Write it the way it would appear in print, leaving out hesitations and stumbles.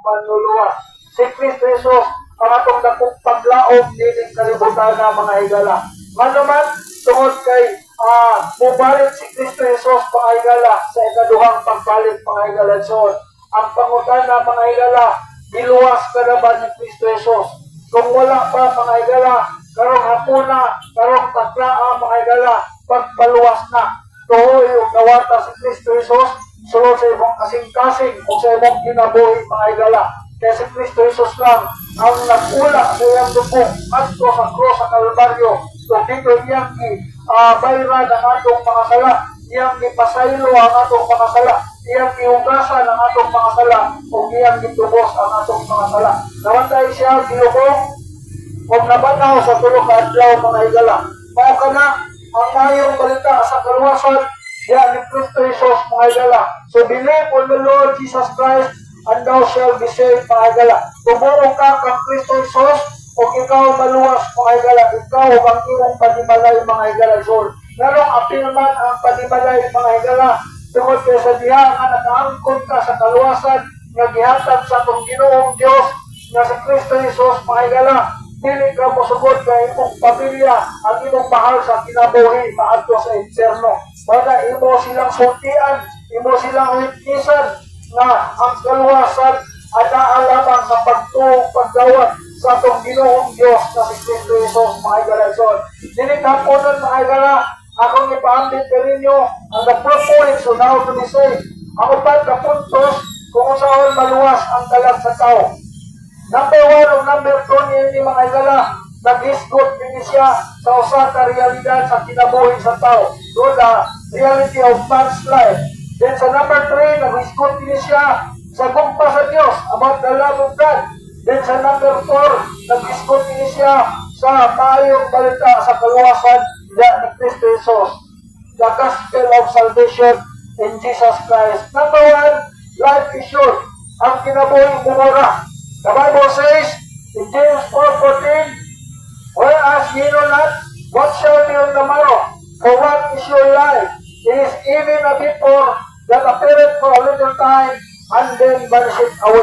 manluluwas. Si Kristo Jesus ang atong dakong paglaom dining kalibutan na mga higala. Manuman, tungod kay mubalit si Kristo Jesus mga higala sa ikaduhang pagbalit mga higala. So, ang pangutan na mga higala, iluwas ka na ba ni Kristo Jesus? Kung wala pa mga higala, karong hapuna, karong taklaan mga higala, pagpaluwas na. Tuhoy yung nawata si Kristo Jesus, sulod sa imong kasing-kasing o sa imong kinabuhi mga higala. Kaya si Kristo Jesus lang ang nagula sa iyang dugo adto sa cross sa Kalbaryo. So dito iyang bayran ang atong mga sala, iyang ipasaylo ang atong mga sala, iyang ihugasan ang atong mga sala, o iyang itubos ang atong mga sala. Nawantay siya gilubong kung nabanaw sa tulong ka adlaw mga higala. Mao ka na ang mayong balita sa kaluwasan diya ni Kristo Jesus mga higala. So believe on the Lord Jesus Christ and thou shall be saved mga higala. Tumulong ka kang Kristo Jesus o ikaw maluwas mga higala. Ikaw ang iyong panimalay mga higala. So narong apil man ang panimalay mga higala. Tungod kay sa diha nga nakaangkon ka sa kaluwasan nga gihatag sa atong Ginoong Dios nga sa Kristo Jesus mga higala. Dili ka mosugod kay imong pamilya ang imong mahal sa kinabuhi maadto sa infierno. Para imo silang sultian, imo silang witnessan nga ang kaluwasan ada alamang sa pagtuong paggawad sa atong Ginoong Dios na si Kristo Jesus mga higala. Dili ka po nun mga higala, akong ipaambit ka ninyo ang the proponents on how to be saved. Ang upat na puntos kung saan maluwas ang dalag sa tao. Number 1 o number 2 ni mga higala, nag-isgot din siya sa usa ka realidad sa kinabuhi sa tao. So the reality of man's life. Then sa number 3, nag-isgot din siya sa gugma sa Diyos about the love of God. Then sa number 4, nag-isgot din siya sa maayong balita sa kaluwasan ni Kristo Jesus. The gospel of salvation in Jesus Christ. Number 1, life is short. Ang kinabuhi bumura. The Bible says in James 4:14, whereas ye know not what shall be on the morrow, for what is your life? It is even a bit more that appeareth for a little time, and then vanisheth away.